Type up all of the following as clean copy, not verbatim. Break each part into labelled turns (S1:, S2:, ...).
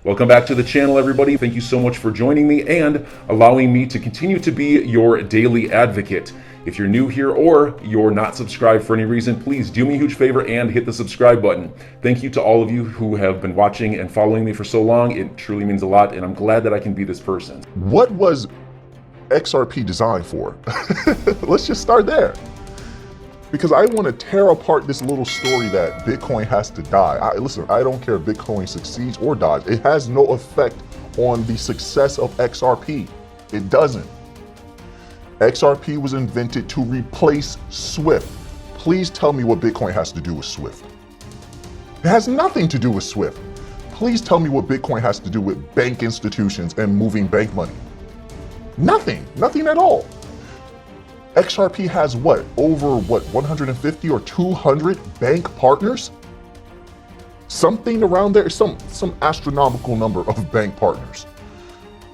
S1: Welcome back to the channel, everybody. Thank you so much for joining me and allowing me to continue to be your daily advocate. If you're new here or you're not subscribed for any reason, please do me a huge favor and hit the subscribe button. Thank you to all of you who have been watching and following me for so long. It truly means a lot, and I'm glad that I can be this person.
S2: What was XRP designed for? Let's just start there. Because I want to tear apart this little story that Bitcoin has to die. Listen, I don't care if Bitcoin succeeds or dies. It has no effect on the success of XRP. It doesn't. XRP was invented to replace SWIFT. Please tell me what Bitcoin has to do with SWIFT. It has nothing to do with SWIFT. Please tell me what Bitcoin has to do with bank institutions and moving bank money. Nothing at all. XRP has over 150 or 200 bank partners? Something around there, some astronomical number of bank partners.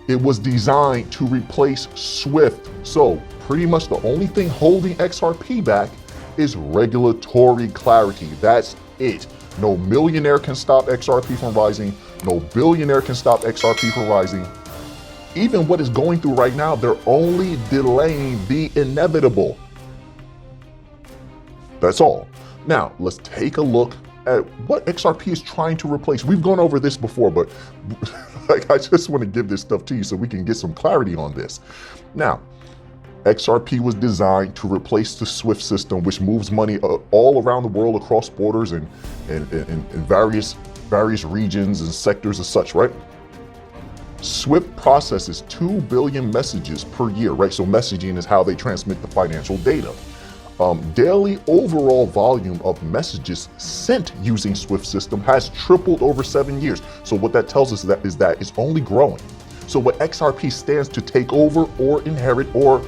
S2: It was designed to replace SWIFT. So pretty much the only thing holding XRP back is regulatory clarity. That's it. No millionaire can stop XRP from rising. No billionaire can stop XRP from rising. Even what is going through right now, they're only delaying the inevitable. That's all. Now, let's take a look at what XRP is trying to replace. We've gone over this before, but I just want to give this stuff to you so we can get some clarity on this. Now, XRP was designed to replace the SWIFT system, which moves money all around the world across borders and in various regions and sectors and such, right? SWIFT processes 2 billion messages per year, right? So messaging is how they transmit the financial data. Daily overall volume of messages sent using SWIFT system has tripled over 7 years. So what that tells us is that it's only growing. So what XRP stands to take over or inherit or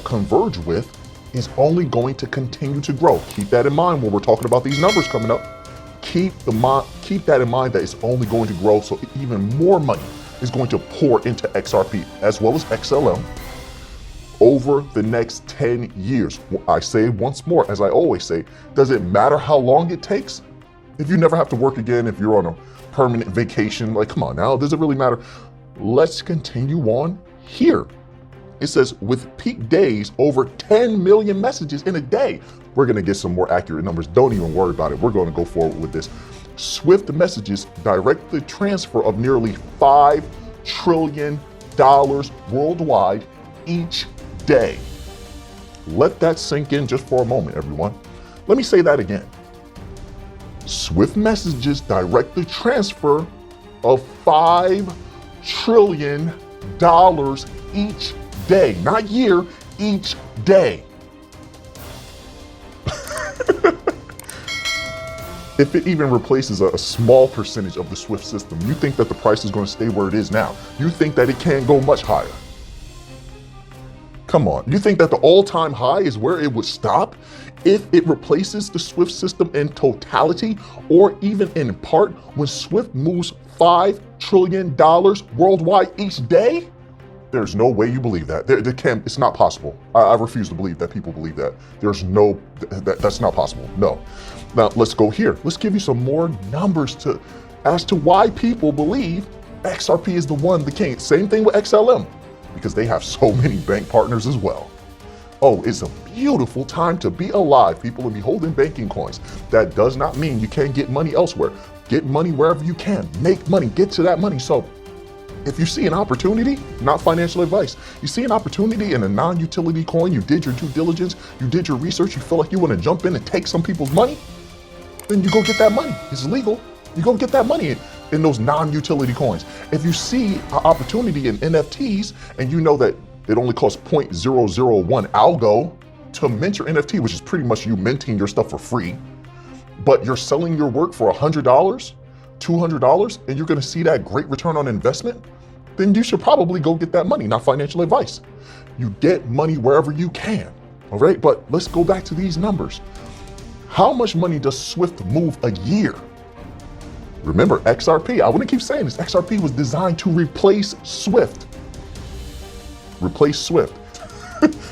S2: converge with is only going to continue to grow. Keep that in mind when we're talking about these numbers coming up. Keep that in mind that it's only going to grow, so even more money is going to pour into XRP as well as XLM over the next 10 years. I say once more, as I always say, does it matter how long it takes? If you never have to work again, if you're on a permanent vacation, like, come on now, does it really matter? Let's continue on here. It says with peak days, over 10 million messages in a day. We're gonna get some more accurate numbers. Don't even worry about it. We're gonna go forward with this. SWIFT messages direct the transfer of nearly $5 trillion worldwide each day. Let that sink in just for a moment, everyone. Let me say that again. SWIFT messages direct the transfer of $5 trillion each day, not year, each day. If it even replaces a small percentage of the SWIFT system, you think that the price is going to stay where it is now? You think that it can't go much higher? Come on, you think that the all-time high is where it would stop if it replaces the SWIFT system in totality or even in part when SWIFT moves $5 trillion worldwide each day? There's no way you believe that. It's not possible. I refuse to believe that people believe that. That's not possible. No. Now let's go here. Let's give you some more numbers as to why people believe XRP is the one, the king. Same thing with XLM, because they have so many bank partners as well. Oh, it's a beautiful time to be alive, people, and be holding banking coins. That does not mean you can't get money elsewhere. Get money wherever you can. Make money. Get to that money. So if you see an opportunity, not financial advice, you see an opportunity in a non-utility coin, you did your due diligence, you did your research, you feel like you want to jump in and take some people's money, then you go get that money. It's legal. You go get that money in those non-utility coins. If you see an opportunity in NFTs and you know that it only costs 0.001 algo to mint your NFT, which is pretty much you minting your stuff for free, but you're selling your work for $100, $200, and you're going to see that great return on investment, then you should probably go get that money, not financial advice. You get money wherever you can, all right? But let's go back to these numbers. How much money does SWIFT move a year? Remember, XRP, I want to keep saying this, XRP was designed to replace SWIFT. Replace SWIFT.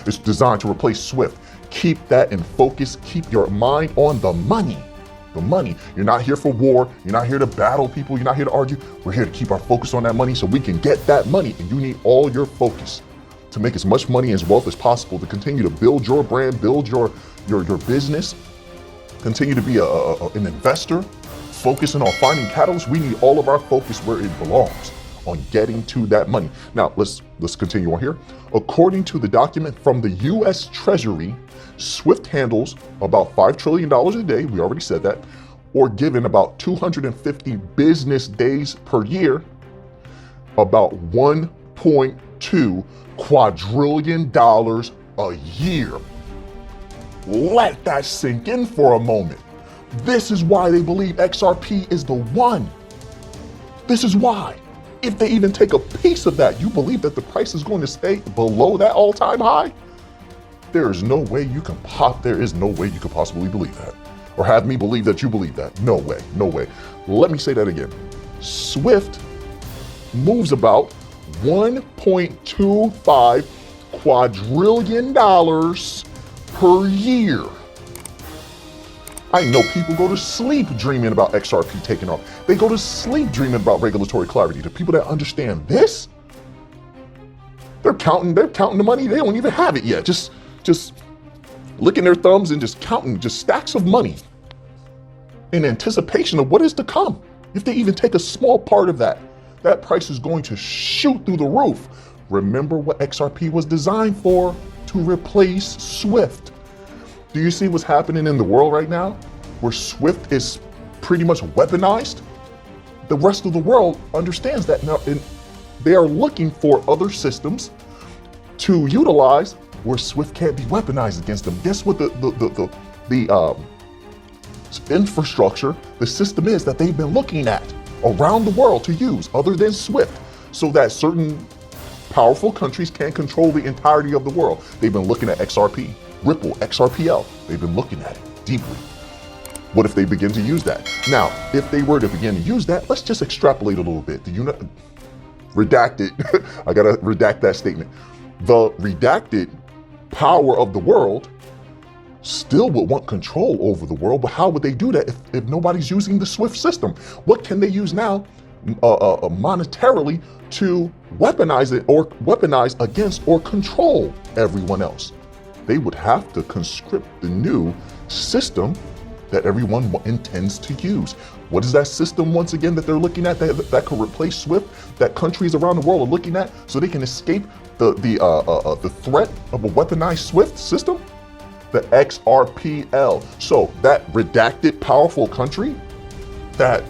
S2: It's designed to replace SWIFT. Keep that in focus. Keep your mind on the money. the money. You're not here for war. You're not here to battle people. You're not here to argue. We're here to keep our focus on that money so we can get that money. And you need all your focus to make as much money as wealth as possible, to continue to build your brand, build your business, continue to be an investor, focusing on finding catalysts. We need all of our focus where it belongs, on getting to that money. Now, let's continue on here. According to the document from the U.S. Treasury, SWIFT handles about $5 trillion a day, we already said that, or given about 250 business days per year, about $1.2 quadrillion a year. Let that sink in for a moment. This is why they believe XRP is the one. This is why. If they even take a piece of that, you believe that the price is going to stay below that all-time high? There is no way you can possibly believe that, or have me believe that you believe that. No way, no way. Let me say that again. SWIFT moves about $1.25 quadrillion per year. I know people go to sleep dreaming about XRP taking off. They go to sleep dreaming about regulatory clarity. The people that understand this, they're counting the money. They don't even have it yet. Just licking their thumbs and just counting just stacks of money in anticipation of what is to come. If they even take a small part of that, that price is going to shoot through the roof. Remember what XRP was designed for? To replace SWIFT. Do you see what's happening in the world right now, where SWIFT is pretty much weaponized? The rest of the world understands that now, and they are looking for other systems to utilize where SWIFT can't be weaponized against them. Guess what the infrastructure, the system is that they've been looking at around the world to use other than SWIFT, so that certain powerful countries can't control the entirety of the world. They've been looking at XRP, Ripple, XRPL. They've been looking at it deeply. What if they begin to use that? Now, if they were to begin to use that, let's just extrapolate a little bit. Redacted, I gotta redact that statement. The redacted power of the world still would want control over the world, but how would they do that if nobody's using the SWIFT system? What can they use now monetarily to weaponize it, or weaponize against or control everyone else? They would have to conscript the new system that everyone intends to use. What is that system, once again, that they're looking at that could replace SWIFT, that countries around the world are looking at so they can escape the threat of a weaponized SWIFT system? The XRPL. So that redacted powerful country that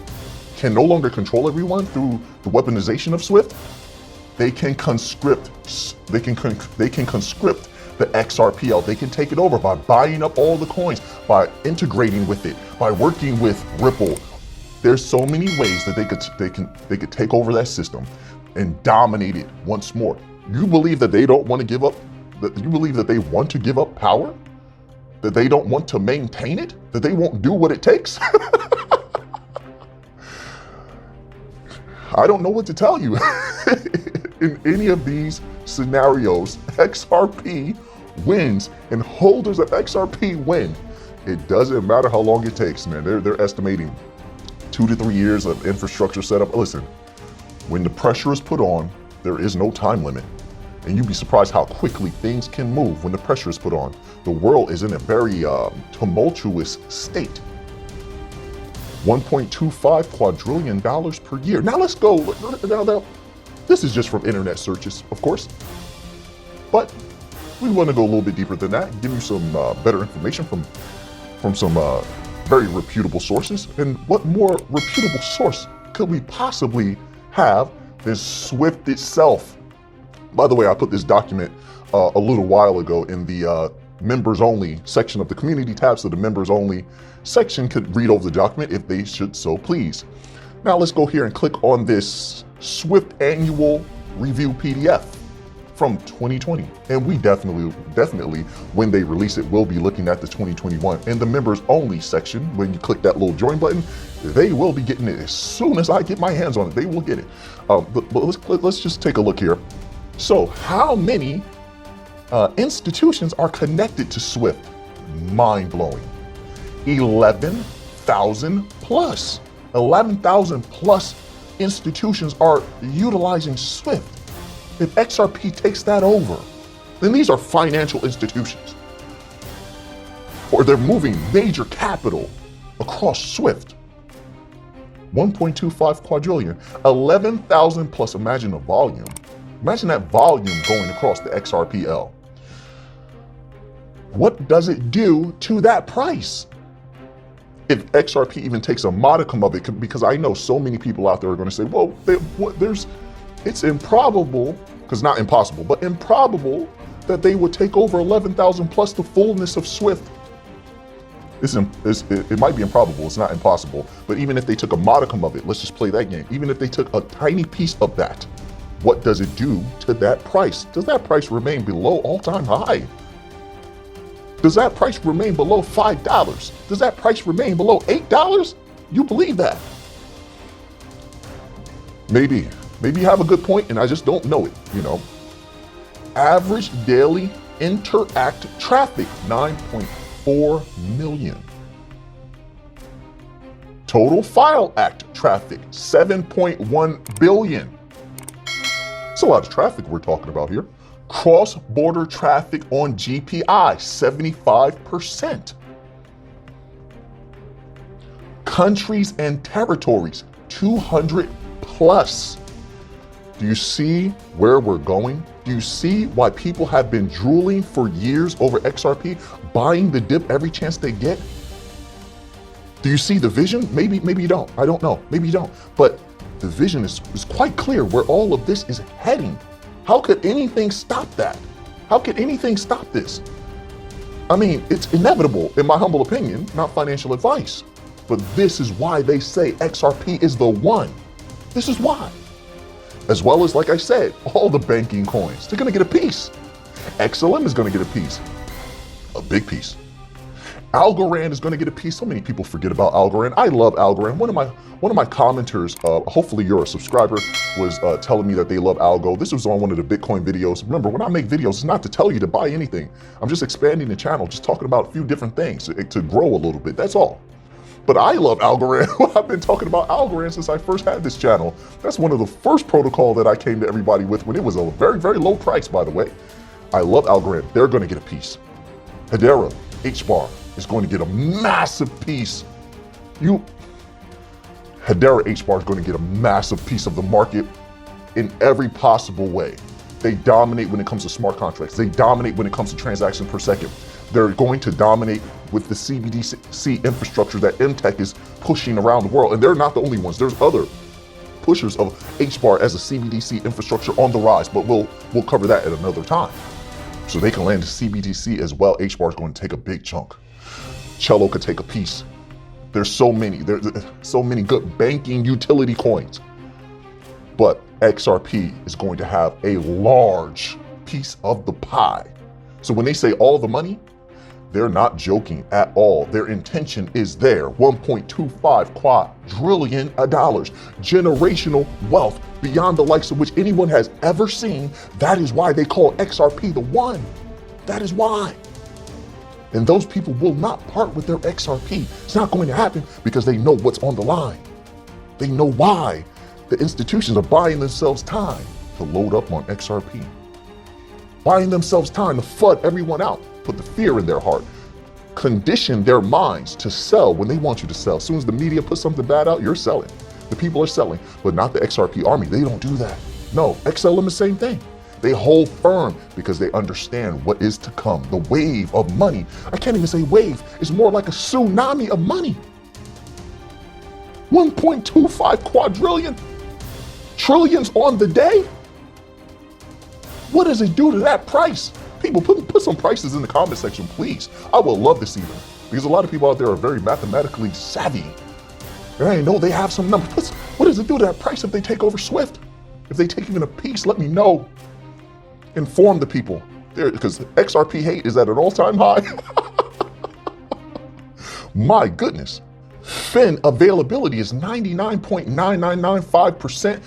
S2: can no longer control everyone through the weaponization of SWIFT, they can conscript the XRPL. They can take it over by buying up all the coins, by integrating with it, by working with Ripple. There's so many ways that they could take over that system and dominate it once more. You believe that they don't want to give up? That you believe that they want to give up power? That they don't want to maintain it? That they won't do what it takes? I don't know what to tell you. In any of these scenarios, XRP wins, and holders of XRP win. It doesn't matter how long it takes, man. They're estimating 2 to 3 years of infrastructure setup. Listen, when the pressure is put on, there is no time limit. And you'd be surprised how quickly things can move when the pressure is put on. The world is in a very tumultuous state. $1.25 quadrillion per year. Now let's go. Now, this is just from internet searches, of course. But we want to go a little bit deeper than that, give you some better information from some very reputable sources. And what more reputable source could we possibly have than SWIFT itself? By the way, I put this document a little while ago in the members only section of the community tab, so the members only section could read over the document if they should so please. Now let's go here and click on this SWIFT annual review PDF from 2020. And we definitely, when they release it, we'll be looking at the 2021. In the members only section, when you click that little join button, they will be getting it as soon as I get my hands on it. They will get it. But let's just take a look here. So how many institutions are connected to SWIFT? Mind-blowing. 11 11,000 plus. 11,000 plus institutions are utilizing SWIFT. If XRP takes that over, then these are financial institutions. Or they're moving major capital across SWIFT. 1.25 quadrillion, 11,000 plus. Imagine the volume. Imagine that volume going across the XRPL. What does it do to that price? If XRP even takes a modicum of it, because I know so many people out there are going to say, well, it's improbable, because not impossible, but improbable that they would take over 11,000 plus the fullness of SWIFT. It might be improbable, it's not impossible, but even if they took a modicum of it, let's just play that game. Even if they took a tiny piece of that, what does it do to that price? Does that price remain below all-time high? Does that price remain below $5? Does that price remain below $8? You believe that? Maybe you have a good point and I just don't know it, you know. Average daily interact traffic, 9.4 million. Total file act traffic, 7.1 billion. It's a lot of traffic we're talking about here. Cross-border traffic on GPI, 75%. Countries and territories, 200 plus. Do you see where we're going? Do you see why people have been drooling for years over XRP, buying the dip every chance they get? Do you see the vision? Maybe you don't. I don't know. Maybe you don't. But the vision is quite clear where all of this is heading. How could anything stop that? How could anything stop this? I mean, it's inevitable, in my humble opinion, not financial advice. But this is why they say XRP is the one. This is why. As well as, like I said, all the banking coins, they're gonna get a piece. XLM is gonna get a piece, a big piece. Algorand is gonna get a piece. So many people forget about Algorand. I love Algorand. One of my commenters, hopefully you're a subscriber, was telling me that they love Algo. This was on one of the Bitcoin videos. Remember, when I make videos, it's not to tell you to buy anything. I'm just expanding the channel, just talking about a few different things to grow a little bit, that's all. But I love Algorand. I've been talking about Algorand since I first had this channel. That's one of the first protocol that I came to everybody with when it was a very, very low price, by the way. I love Algorand. They're gonna get a piece. Hedera, HBAR, is going to get a massive piece. Hedera HBAR is going to get a massive piece of the market in every possible way. They dominate when it comes to smart contracts. They dominate when it comes to transactions per second. They're going to dominate with the CBDC infrastructure that MTech is pushing around the world. And they're not the only ones. There's other pushers of HBAR as a CBDC infrastructure on the rise, but we'll cover that at another time. So they can land the CBDC as well. HBAR is going to take a big chunk. Cello could take a piece. There's so many good banking utility coins. But XRP is going to have a large piece of the pie. So when they say all the money, they're not joking at all. Their intention is there. $1.25 quadrillion. Generational wealth beyond the likes of which anyone has ever seen. That is why they call XRP the one. That is why. And those people will not part with their XRP. It's not going to happen because they know what's on the line. They know why the institutions are buying themselves time to load up on XRP. Buying themselves time to flood everyone out, put the fear in their heart, condition their minds to sell when they want you to sell. As soon as the media puts something bad out, you're selling. The people are selling, but not the XRP army. They don't do that. No, XLM, the same thing. They hold firm because they understand what is to come. The wave of money. I can't even say wave. It's more like a tsunami of money. 1.25 quadrillion. Trillions on the day. What does it do to that price? People, put some prices in the comment section, please. I would love to see them because a lot of people out there are very mathematically savvy. And I know they have some numbers. What does it do to that price if they take over SWIFT? If they take even a piece, let me know. Inform the people there, because XRP hate is at an all-time high. My goodness. Fin availability is 99.9995%.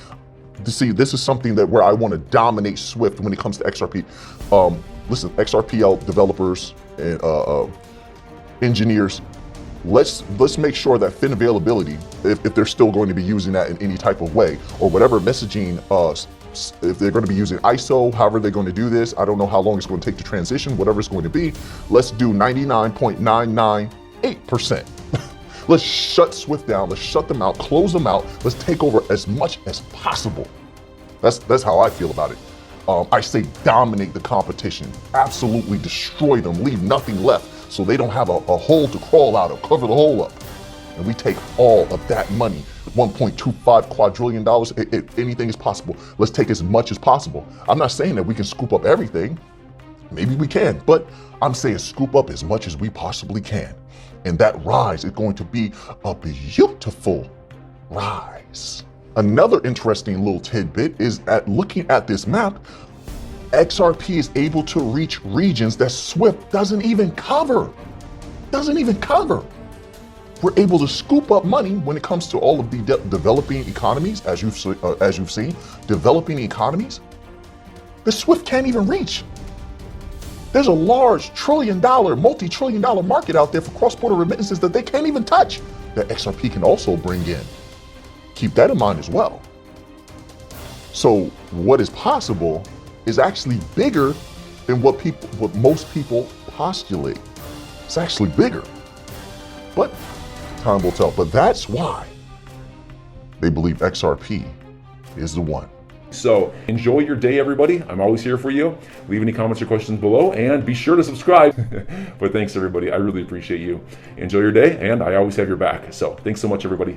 S2: See, this is something that where I want to dominate SWIFT when it comes to XRP. Listen, XRPL developers and engineers, let's make sure that fin availability, if they're still going to be using that in any type of way, or whatever messaging, if they're going to be using ISO, however they're going to do this, I don't know how long it's going to take to transition, whatever it's going to be, let's do 99.998%. Let's shut Swift down, let's shut them out, close them out, let's take over as much as possible. That's how I feel about it. I say dominate the competition, absolutely destroy them, leave nothing left so they don't have a hole to crawl out of, cover the hole up. And we take all of that money, $1.25 quadrillion, if anything is possible, let's take as much as possible. I'm not saying that we can scoop up everything, maybe we can, but I'm saying scoop up as much as we possibly can. And that rise is going to be a beautiful rise. Another interesting little tidbit is that looking at this map, XRP is able to reach regions that Swift doesn't even cover. We're able to scoop up money when it comes to all of the developing economies, as you've seen, developing economies that Swift can't even reach. There's a large multi-trillion dollar market out there for cross-border remittances that they can't even touch, that XRP can also bring in. Keep that in mind as well. So what is possible is actually bigger than what most people postulate. It's actually bigger. But time will tell. But that's why they believe XRP is the one.
S1: So enjoy your day, everybody. I'm always here for you. Leave any comments or questions below and be sure to subscribe. But thanks, everybody. I really appreciate you. Enjoy your day, and I always have your back. So thanks so much, everybody.